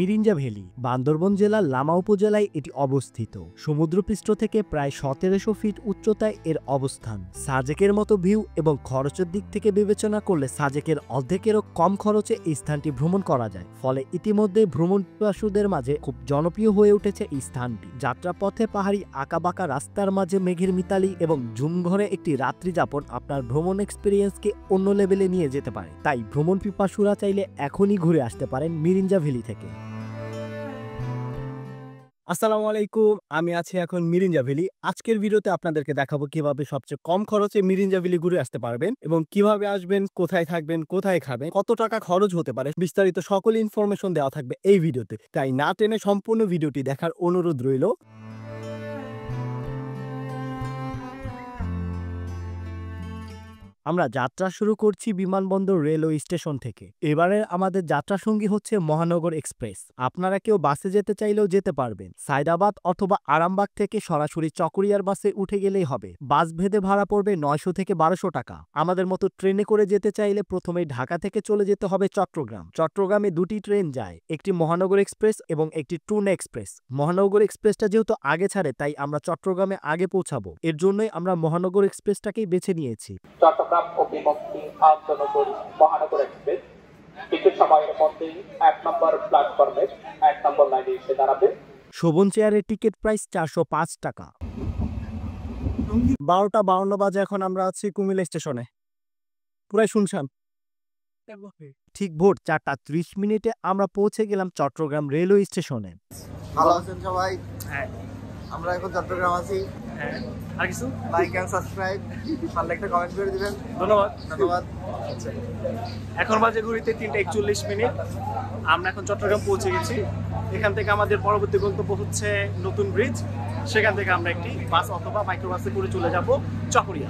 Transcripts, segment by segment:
Mirinja valley Bandarban জেলার লামা উপজেলায় এটি অবস্থিত। সমুদ্রপৃষ্ঠ থেকে প্রায় ১৭০০ ফিট উচ্চতায় এর অবস্থান। সাজেকের মতো ভিউ এবং খরচের দিক থেকে বিবেচনা করলে সাজেকের অর্ধেকেরও কম খরচে এই স্থানটি ভ্রমণ করা যায়। ফলে ইতিমধ্যে ভ্রমণ পিপাসুদের মাঝে খুব জনপ্রিয় হয়ে উঠেছে এই স্থানটি। যাত্রাপথে পাহাড়ি আঁকাবাঁকা রাস্তার মাঝে মেঘের মিতালি এবং ঝুমঘরে একটি রাত্রি যাপন আপনার ভ্রমণ এক্সপিরিয়েন্সকে অন্য লেভেলে নিয়ে যেতে পারে। তাই ভ্রমণ পিপাসুরা চাইলে এখনই ঘুরে আসতে পারেন মিরিঞ্জা ভ্যালি থেকে। আসসালামু আলাইকুম, আমি আছি এখন মিরিঞ্জা ভ্যালি। আজকের ভিডিওতে আপনাদেরকে দেখাবো কিভাবে সবচেয়ে কম খরচে মিরিঞ্জা ভ্যালি ঘুরে আসতে পারবেন এবং কিভাবে আসবেন, কোথায় থাকবেন, কোথায় খাবেন, কত টাকা খরচ হতে পারে, বিস্তারিত সকল ইনফরমেশন দেওয়া থাকবে এই ভিডিওতে। তাই না টেনে সম্পূর্ণ ভিডিওটি দেখার অনুরোধ রইল। আমরা যাত্রা শুরু করছি বিমানবন্দর রেলওয়ে স্টেশন থেকে। এবারে আমাদের যাত্রা সঙ্গী হচ্ছে মহানগর এক্সপ্রেস। আপনারা কেউ বাসে যেতে চাইলেও যেতে পারবেন। সায়দাবাদ অথবা আরামবাগ থেকে সরাসরি চকরিয়ার বাসে উঠে গেলেই হবে। বাস ভেদে ভাড়া পড়বে ৯০০ থেকে ১২০০ টাকা। আমাদের মতো ট্রেনে করে যেতে চাইলে প্রথমে ঢাকা থেকে চলে যেতে হবে চট্টগ্রাম। চট্টগ্রামে দুটি ট্রেন যায়, একটি মহানগর এক্সপ্রেস এবং একটি টুন এক্সপ্রেস। মহানগর এক্সপ্রেসটা যেহেতু আগে ছাড়ে তাই আমরা চট্টগ্রামে আগে পৌঁছাবো। এর জন্যই আমরা মহানগর এক্সপ্রেসটাকেই বেছে নিয়েছি। চট্টগ্রাম অভিমুখী আন্তনগরী মহানগর এক্সপ্রেস কিছু সময়ের মধ্যেই ১ নম্বর প্ল্যাটফর্মের ১ নম্বর লাইনে এসে দাঁড়াবে। শোভন চেয়ারের টিকিট প্রাইস ৪০৫ টাকা। ১২টা ৫২ বাজে এখন আমরা আছি কুমিল্লা স্টেশনে। পুরাই শুনশান। ঠিক ভোর ৪টা ৩০ আমরা পৌঁছে গেলাম চট্টগ্রাম রেলওয়ে স্টেশনে। ভালো আছেন সবাই? হ্যাঁ, আমরা এখন চট্টগ্রাম আছি। হ্যাঁ। আর কিছু লাইক এন্ড সাবস্ক্রাইব, পারলে একটা কমেন্ট করে দিবেন। ধন্যবাদ। আচ্ছা, এখন বাজে ঘড়িতে ৩টা ৪১। আমরা এখন চট্টগ্রাম পৌঁছে গেছি। এখান থেকে আমাদের পরবর্তী গন্তব্য হচ্ছে নতুন ব্রিজ। সেখান থেকে আমরা একটি বাস অথবা মাইক্রোবাসে করে চলে যাব চকরিয়া।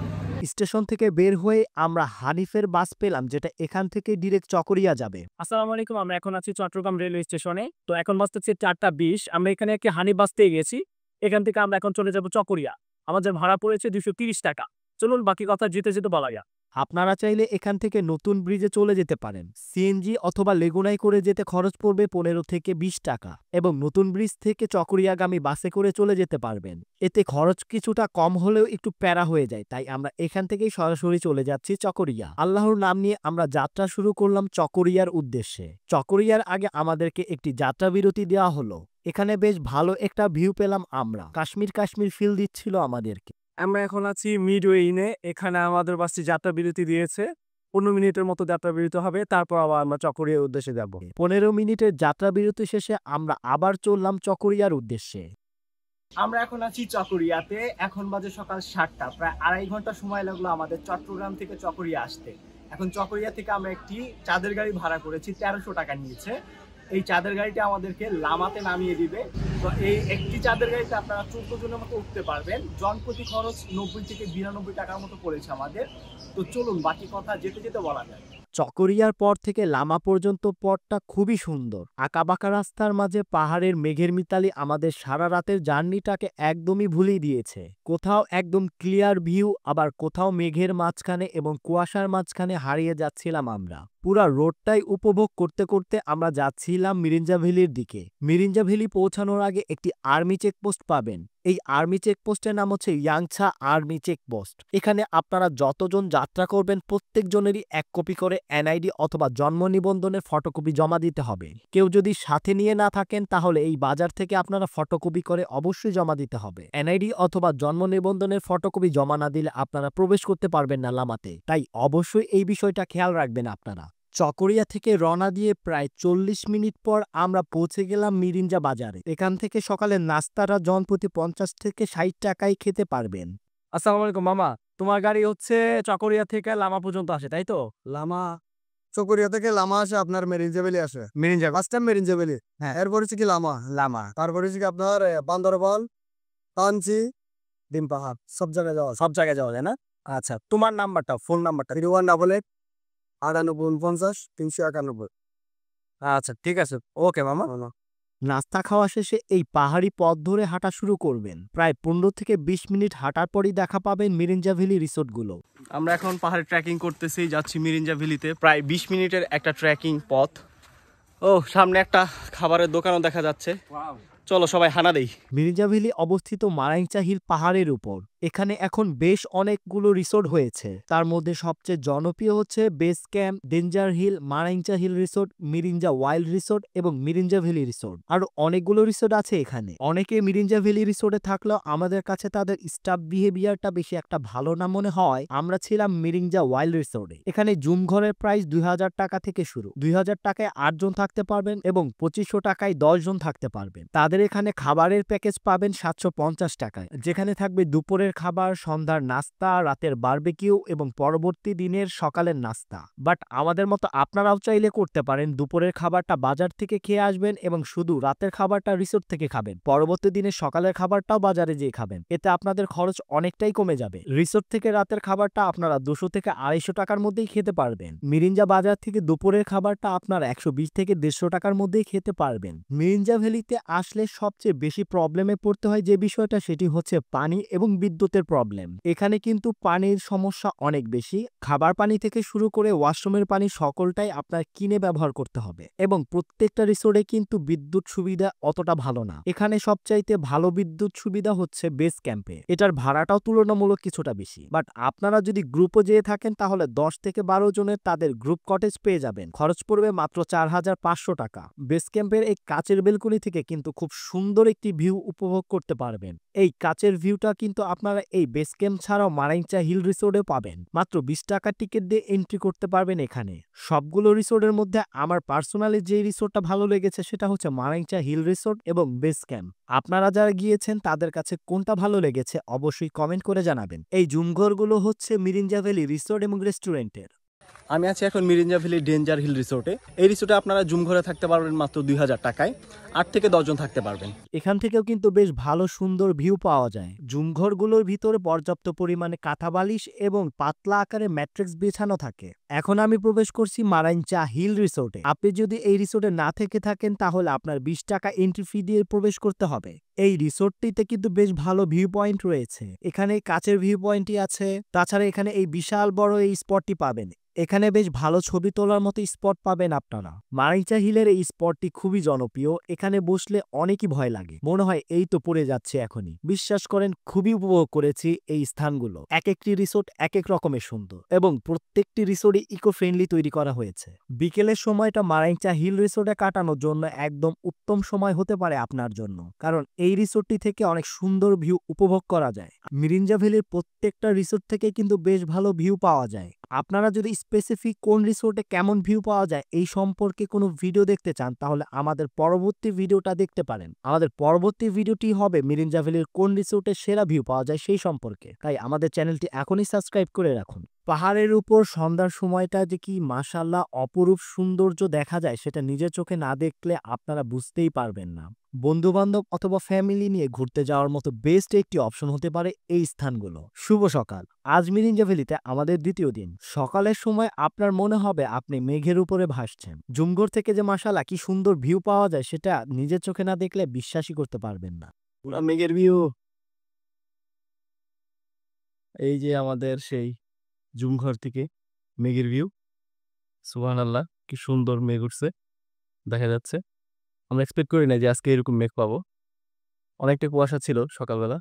স্টেশন থেকে বের হয়ে আমরা হানিফের বাস পেলাম, যেটা এখান থেকে ডিরেক্ট চকরিয়া যাবে। আসসালামু আলাইকুম, আমরা এখন আছি চট্টগ্রাম রেলওয়ে স্টেশনে। তো এখন বাজতেছে ৪টা ২০। আমরা এখানে একটি হানিফ বাস পেয়ে গেছি। এখান থেকে আমরা এখন চলে যাব চকরিয়া। আমাদের ভাড়া পড়েছে ২৩০ টাকা। চলুন বাকি কথা যেতে যেতে বলা যায়। আপনারা চাইলে এখান থেকে নতুন ব্রিজে চলে যেতে পারেন। সিএনজি অথবা লেগুনায় করে যেতে খরচ পড়বে ১৫ থেকে ২০ টাকা এবং নতুন ব্রিজ থেকে চকরিয়াগামী বাসে করে চলে যেতে পারবেন। এতে খরচ কিছুটা কম হলেও একটু প্যারা হয়ে যায়, তাই আমরা এখান থেকেই সরাসরি চলে যাচ্ছি চকরিয়া। আল্লাহর নাম নিয়ে আমরা যাত্রা শুরু করলাম চকরিয়ার উদ্দেশ্যে। চকরিয়ার আগে আমাদেরকে একটি যাত্রা বিরতি দেওয়া হলো। এখানে বেশ ভালো একটা ভিউ পেলাম আমরা। কাশ্মীর ফিল দিচ্ছিল আমাদেরকে। আমরা এখন আছি মিডওয়ে ইনে। এখানে আমাদের বাসটি যাত্রা বিরতি দিয়েছে। ১৫ মিনিটের মতো যাত্রা বিরতি হবে, তারপর আবার আমরা চকরিয়ার উদ্দেশ্যে যাব। ১৫ মিনিটের যাত্রা বিরতি শেষে আমরা আবার চললাম চকরিয়ার উদ্দেশ্যে। আমরা এখন আছি চকরিয়াতে। এখন বাজে সকাল ৭টা। প্রায় ২.৫ ঘন্টা সময় লাগলো আমাদের চট্টগ্রাম থেকে চকরিয়া আসতে। এখন চকরিয়া থেকে আমরা একটি চাঁদের গাড়ি ভাড়া করেছি, ১৩০০ টাকা নিয়েছে। এই চাঁদের গাড়িটা আমাদেরকে লামাতে নামিয়ে দিবে। তো এই একটি চাঁদের গাড়িতে আপনারা ১৪ জনের মতো উঠতে পারবেন। জনপ্রতি খরচ ৯০ থেকে ৯২ টাকার মতো পড়েছে আমাদের। তো চলুন বাকি কথা যেতে যেতে বলা যায়। চকরিয়ার পর থেকে লামা পর্যন্ত পথটা খুবই সুন্দর। আঁকাবাঁকা রাস্তার মাঝে পাহাড়ের মেঘের মিতালি আমাদের সারা রাতের জার্নিটাকে একদমই ভুলিয়ে দিয়েছে। কোথাও একদম ক্লিয়ার ভিউ, আবার কোথাও মেঘের মাঝখানে এবং কুয়াশার মাঝখানে হারিয়ে যাচ্ছিলাম আমরা। পুরা রোডটাই উপভোগ করতে করতে আমরা যাচ্ছিলাম মিরিঞ্জা ভ্যালির দিকে। মিরিঞ্জা ভ্যালি পৌঁছানোর আগে একটি আর্মি চেকপোস্ট পাবেন। এই আর্মি চেকপোস্টের নাম হচ্ছে ইয়াংছা আর্মি চেকপোস্ট। এখানে আপনারা যতজন যাত্রা করবেন প্রত্যেকজনেরই ১ কপি করে এনআইডি অথবা জন্ম নিবন্ধনের ফটোকপি জমা দিতে হবে। কেউ যদি সাথে নিয়ে না থাকেন তাহলে এই বাজার থেকে আপনারা ফটোকপি করে অবশ্যই জমা দিতে হবে। এনআইডি অথবা জন্ম নিবন্ধনের ফটোকপি জমা না দিলে আপনারা প্রবেশ করতে পারবেন না লামাতে। তাই অবশ্যই এই বিষয়টা খেয়াল রাখবেন আপনারা। চকরিয়া থেকে রওনা দিয়ে প্রায় ৪০ মিনিট পর আমরা পৌঁছে গেলাম মিরিঞ্জা বাজারে। এখান থেকে সকালের নাস্তাটা জনপ্রতি ৫০ থেকে ৬০ টাকায় খেতে পারবেন। আসসালামু আলাইকুম মামা, তোমার গাড়ি হচ্ছে চকরিয়া থেকে লামা পর্যন্ত আসে, তাই তো? লামা চকরিয়া থেকে লামা আসে, আপনার মেরিঞ্জা ভ্যালি আসে। Mirinja, first time মেরিঞ্জা valley. হ্যাঁ। এরপর হচ্ছে কি লামা, তারপর হচ্ছে কি আপনার বান্দরবান, তানচি, ডিম পাহাড়, সব জায়গায় যাওয়া যায় না? আচ্ছা, তোমার নাম্বারটা, ফোন নাম্বারটা। 0188 98 49 391। আচ্ছা ঠিক আছে, ওকে মামা। নাস্তা খাওয়া শেষে এই পাহাড়ি পথ ধরে হাঁটা শুরু করবেন। প্রায় ১৫ থেকে ২০ মিনিট হাঁটার পরই দেখা পাবেন মিরিঞ্জা ভ্যালি রিসোর্টগুলো। আমরা এখন পাহাড়ে ট্রেকিং করতেছি, যাচ্ছি মিরিঞ্জা ভ্যালিতে। প্রায় ২০ মিনিটের একটা ট্রেকিং পথ। ও সামনে একটা খাবারের দোকানও দেখা যাচ্ছে, চলো সবাই হানা দেই। মিরিঞ্জা ভ্যালি অবস্থিত মারাংচা হিল পাহাড়ের উপর। এখানে এখন বেশ অনেকগুলো রিসোর্ট হয়েছে। তার মধ্যে সবচেয়ে জনপ্রিয় হচ্ছে base camp, danger hill, Marangcha hill resort, Mirinja wild resort এবং মিরিঞ্জা ভ্যালি রিসোর্ট। আরো অনেকগুলো রিসোর্ট আছে এখানে। অনেকে মিরিঞ্জা ভ্যালি রিসোর্টে থাকলেও আমাদের কাছে তাদের স্টাফ বিহেভিয়ারটা বেশি একটা ভালো না মনে হয় আমরা ছিলাম মিরিঞ্জা ওয়াইল্ড রিসোর্টে। এখানে জুম ঘরের প্রাইস 2000 টাকা থেকে শুরু। 2000 টাকায় 8 জন থাকতে পারবেন এবং 2500 টাকায় 10 জন থাকতে পারবেন। তাদের এখানে খাবারের প্যাকেজ পাবেন 750 টাকায়, যেখানে থাকবে দুপুরের খাবার, সন্ধ্যার নাস্তা, রাতের বারবিকিউ এবং পরবর্তী দিনের সকালের নাস্তা। বাট আমাদের মতো আপনারাও চাইলে করতে পারেন দুপুরের খাবারটা বাজার থেকে খেয়ে আসবেন এবং শুধু রাতের খাবারটা রিসোর্ট থেকে খাবেন। পরবর্তী দিনের সকালের খাবারটাও বাজারে যেয়ে খাবেন। এতে আপনাদের খরচ অনেকটাই কমে যাবে। রিসোর্ট থেকে রাতের খাবারটা আপনারা 200 থেকে 250 টাকার মধ্যেই খেতে পারবেন। মিরিঞ্জা বাজার থেকে দুপুরের খাবারটা আপনারা 120 থেকে 150 টাকার মধ্যেই খেতে পারবেন। মিরিঞ্জা ভ্যালিতে আসলে সবচেয়ে বেশি প্রবলেমে পড়তে হয় যে বিষয়টা, সেটি হচ্ছে পানি এবং বিদ্যুতের প্রবলেম। এখানে কিন্তু পানির সমস্যা অনেক বেশি। খাবার পানি থেকে শুরু করে ওয়াশরুমের পানি সকলটাই আপনার কিনে ব্যবহার করতে হবে এবং প্রত্যেকটা রিসোর্টে কিন্তু বিদ্যুৎ সুবিধা অতটা ভালো না। এখানে সবচাইতে ভালো বিদ্যুৎ সুবিধা হচ্ছে বেস ক্যাম্পে। এটার ভাড়াটাও তুলনামূলক কিছুটা বেশি। বাট আপনারা যদি গ্রুপে যেয়ে থাকেন তাহলে 10 থেকে 12 জনের তাদের গ্রুপ কটেজ পেয়ে যাবেন। খরচ পড়বে মাত্র 4500 টাকা। বেস ক্যাম্পের এই কাচের বেলকনি থেকে কিন্তু খুব সুন্দর একটি ভিউ উপভোগ করতে পারবেন। এই কাচের ভিউটা কিন্তু আপনারা এই বেস ক্যাম্প ছাড়াও মারাংচা হিল রিসোর্টে পাবেন। মাত্র 20 টাকার টিকিট দিয়ে এন্ট্রি করতে পারবেন এখানে। সবগুলো রিসোর্টের মধ্যে আমার পার্সোনালি যে রিসোর্টটা ভালো লেগেছে সেটা হচ্ছে মারাংচা হিল রিসোর্ট এবং বেস ক্যাম্প। আপনারা যারা গিয়েছেন তাদের কাছে কোনটা ভালো লেগেছে অবশ্যই কমেন্ট করে জানাবেন। এই জুমঘরগুলো হচ্ছে মিরিঞ্জা ভ্যালি রিসোর্ট এবং রেস্টুরেন্টের। আমি আছি এখন মিরিঞ্জা ভ্যালি ডেঞ্জার হিল রিসোর্টে। এই রিসোর্টে আপনারা জুম ঘরে থাকতে পারবেন মাত্র 2000 টাকায়। 8 থেকে 10 জন থাকতে পারবেন। এখান থেকেও কিন্তু বেশ ভালো সুন্দর ভিউ পাওয়া যায়। জুমঘরগুলোর ভিতরে পর্যাপ্ত পরিমাণে কাঁথা বালিশ এবং পাতলা আকারে ম্যাট্রিক্স বিছানো থাকে। এখন আমি প্রবেশ করছি মারাংচা হিল রিসোর্টে। আপনি যদি এই রিসোর্টে না থেকে থাকেন তাহলে আপনার 20 টাকা এন্ট্রি ফি দিয়ে প্রবেশ করতে হবে। এই রিসোর্টটিতে কিন্তু বেশ ভালো ভিউ পয়েন্ট রয়েছে। এখানে কাচের ভিউ পয়েন্টই আছে। তাছাড়া এখানে এই বিশাল বড় এই স্পটটি পাবেন। এখানে বেশ ভালো ছবি তোলার মতো স্পট পাবেন আপনারা। মারাংচা হিলের এই স্পটটি খুবই জনপ্রিয়। এখানে বসলে অনেকই ভয় লাগে, মনে হয় এই তো পড়ে যাচ্ছে এখনই। বিশ্বাস করেন খুবই উপভোগ করেছি এই স্থানগুলো। এক একটি রিসোর্ট এক এক রকমের সুন্দর এবং প্রত্যেকটি রিসোর্টে ইকো ফ্রেন্ডলি তৈরি করা হয়েছে। বিকেলের সময়টা মারাংচা হিল রিসোর্টে কাটানোর জন্য একদম উত্তম সময় হতে পারে আপনার জন্য, কারণ এই রিসোর্টটি থেকে অনেক সুন্দর ভিউ উপভোগ করা যায়। মিরিঞ্জা ভ্যালির প্রত্যেকটা রিসোর্ট থেকে কিন্তু বেশ ভালো ভিউ পাওয়া যায়। আপনারা যদি স্পেসিফিক কোন রিসোর্টে কেমন ভিউ পাওয়া যায় এই সম্পর্কে কোনো ভিডিও দেখতে চান তাহলে আমাদের পরবর্তী ভিডিওটা দেখতে পারেন। আমাদের পরবর্তী ভিডিওটি হবে মিরিঞ্জা ভ্যালির কোন রিসোর্টে সেরা ভিউ পাওয়া যায় সেই সম্পর্কে। তাই আমাদের চ্যানেলটি এখনই সাবস্ক্রাইব করে রাখুন। পাহাড়ের উপর সন্ধ্যার সময়টা যে কি মাশাআল্লাহ অপরূপ সৌন্দর্য দেখা যায় সেটা নিজের চোখে না দেখলে আপনারা বুঝতেই পারবেন না। বন্ধুবান্ধব অথবা ফ্যামিলি নিয়ে ঘুরতে যাওয়ার মতো বেস্ট একটি অপশন হতে পারে এই স্থানগুলো। শুভ সকাল। আজ মিরিঞ্জা ভ্যালিতে আমাদের দ্বিতীয় দিন। সকালের সময় আপনার মনে হবে আপনি মেঘের উপরে ভাসছেন। জুমঘর থেকে যে মাশাআল্লাহ কি সুন্দর ভিউ পাওয়া যায় সেটা নিজের চোখে না দেখলে বিশ্বাসই করতে পারবেন না। পুরা মেঘের ভিউ। এই যে আমাদের সেই জুমঘর থেকে মেঘের ভিউ। সুবহানাল্লাহ কি সুন্দর মেঘ উঠছে দেখা যাচ্ছে। আমরা এক্সপেক্ট করি না যে আজকে এরকম মেঘ পাবো। অনেকটা কুয়াশা ছিল সকালবেলা,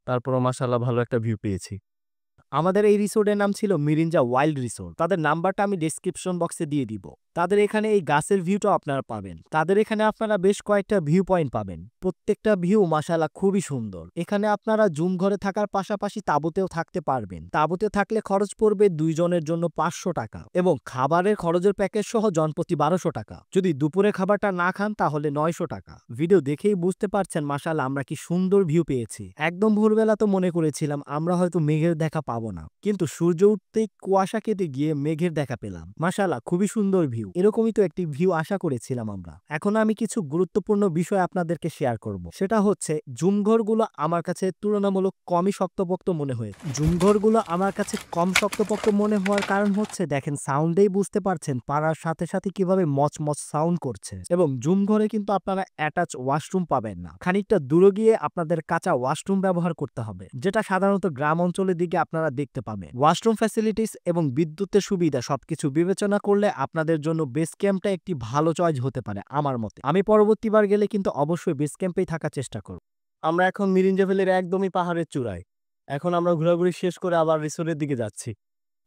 তারপরও মাশাআল্লাহ ভালো একটা ভিউ পেয়েছি। আমাদের এই রিসোর্টের নাম ছিল মিরিঞ্জা ওয়াইল্ড রিসোর্ট। তাদের নাম্বারটা আমি ডেসক্রিপশন বক্সে দিয়ে দিব। তাদের এখানে এই গাছের ভিউটাও আপনারা পাবেন। তাদের এখানে আপনারা বেশ কয়েকটা ভিউ পয়েন্ট পাবেন। প্রত্যেকটা ভিউ মাশাআল্লাহ খুবই সুন্দর। এখানে আপনারা জুম ঘরে থাকার পাশাপাশি তাঁবুতেও থাকতে পারবেন। তাঁবুতে থাকলে খরচ পড়বে 2 জনের জন্য 500 টাকা এবং খাবারের খরচের প্যাকেজ সহ জনপ্রতি 1200 টাকা। যদি দুপুরে খাবারটা না খান তাহলে 900 টাকা। ভিডিও দেখেই বুঝতে পারছেন মাশাআল্লাহ আমরা কি সুন্দর ভিউ পেয়েছি। একদম ভোরবেলা তো মনে করেছিলাম আমরা হয়তো মেঘের দেখা পাবো না, কিন্তু সূর্য উঠতেই কুয়াশা কেটে গিয়ে মেঘের দেখা পেলাম। মাশাআল্লাহ খুবই সুন্দর ভিউ। এরকমই তো একটি ভিউ আশা করেছিলাম আমরা। এখন আমি কিছু গুরুত্বপূর্ণ বিষয় আপনাদেরকে শেয়ার করব। সেটা হচ্ছে জুমঘরগুলো আমার কাছে তুলনামূলক কমই শক্তপোক্ত মনে হয়েছে। জুমঘরগুলো আমার কাছে কম শক্তপোক্ত মনে হওয়ার কারণ হচ্ছে দেখেন সাউন্ডেই বুঝতে পারছেন পাড়ার সাথে সাথে কিভাবে মচমচ সাউন্ড করছে। এবং জুমঘরে কিন্তু আপনারা অ্যাটাচ ওয়াশরুম পাবেন না। খানিকটা দূরে গিয়ে আপনাদের কাঁচা ওয়াশরুম ব্যবহার করতে হবে, যেটা সাধারণত গ্রাম অঞ্চলের দিকে আপনারা দেখতে পাবেন। ওয়াশরুম ফ্যাসিলিটিস এবং বিদ্যুতের সুবিধা সবকিছু বিবেচনা করলে আপনাদের জন্য জন্য বেস ক্যাম্পটা একটি ভালো চয়েস হতে পারে আমার মতে। আমি পরবর্তীবার গেলে কিন্তু অবশ্যই বেস ক্যাম্পেই থাকার চেষ্টা করব। আমরা এখন মিরিঞ্জা ভ্যালির একদমই পাহাড়ের চূড়ায়। এখন আমরা ঘোরাঘুরি শেষ করে আবার রিসোর্টের দিকে যাচ্ছি।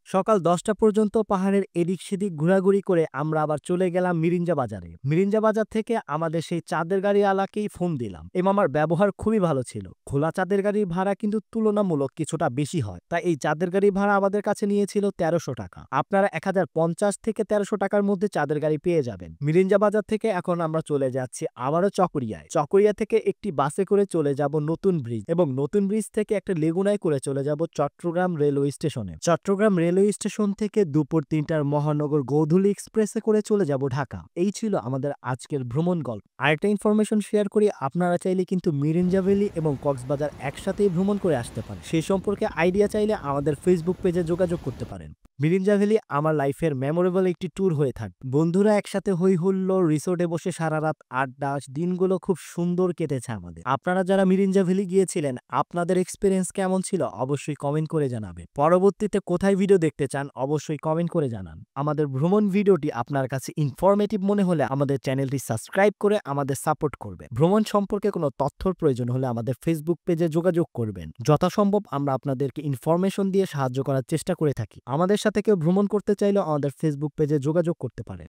সকাল 10টা পর্যন্ত পাহাড়ের এদিক সেদিক ঘোরাঘুরি করে আমরা আবার চলে গেলাম মিরিঞ্জা বাজারে। মিরিঞ্জা বাজার থেকে আমাদের সেই চাঁদের গাড়ি আলাকেই ফোন দিলাম। এই মামার ব্যবহার খুবই ভালো ছিল। খোলা চাঁদের গাড়ির ভাড়া কিন্তু তুলনামূলক কিছুটা বেশি হয়, তাই এই চাঁদের গাড়ির ভাড়া আমাদের কাছে নিয়েছিল 1300 টাকা। আপনারা 1050 থেকে 1300 টাকার মধ্যে চাঁদের গাড়ি পেয়ে যাবেন। মিরিঞ্জা বাজার থেকে এখন আমরা চলে যাচ্ছি আবারও চকরিয়ায়। চকরিয়া থেকে একটি বাসে করে চলে যাব নতুন ব্রিজ, এবং নতুন ব্রিজ থেকে একটা লেগুনায় করে চলে যাব চট্টগ্রাম রেলওয়ে স্টেশনে। চট্টগ্রাম রেলওয়ে স্টেশন থেকে দুপুর 3টার মহানগর গৌধুলী এক্সপ্রেসে করে চলে যাব ঢাকা। এই ছিল আমাদের আজকের ভ্রমণ গল্প। আরেকটা ইনফরমেশন শেয়ার করি, আপনারা চাইলে কিন্তু মিরিঞ্জা ভ্যালি এবং কক্সবাজার একসাথেই ভ্রমণ করে আসতে পারেন। সেই সম্পর্কে আইডিয়া চাইলে আমাদের ফেসবুক পেজে যোগাযোগ করতে পারেন। মিরিঞ্জা ভ্যালি আমার লাইফের মেমোরেবল একটি ট্যুর হয়ে থাকবে। বন্ধুরা একসাথে হই হুল্লোড়, রিসোর্টে বসে সারা রাত আড্ডা, দিনগুলো খুব সুন্দর কেটেছে আমাদের। আপনারা যারা মিরিঞ্জা ভ্যালি গিয়েছিলেন, আপনাদের এক্সপিরিয়েন্স কেমন ছিল অবশ্যই কমেন্ট করে জানাবেন। পরবর্তীতে কোথায় ভিডিও দেখতে চান অবশ্যই কমেন্ট করে জানান। আমাদের ভ্রমণ ভিডিওটি আপনার কাছে ইনফরমেটিভ মনে হলে আমাদের চ্যানেলটি সাবস্ক্রাইব করে আমাদের সাপোর্ট করবেন। ভ্রমণ সম্পর্কে কোনো তথ্যর প্রয়োজন হলে আমাদের ফেসবুক পেজে যোগাযোগ করবেন। যথাসম্ভব আমরা আপনাদেরকে ইনফরমেশন দিয়ে সাহায্য করার চেষ্টা করে থাকি। আমাদের সাথে কেউ ভ্রমণ করতে চাইলেও আমাদের ফেসবুক পেজে যোগাযোগ করতে পারেন।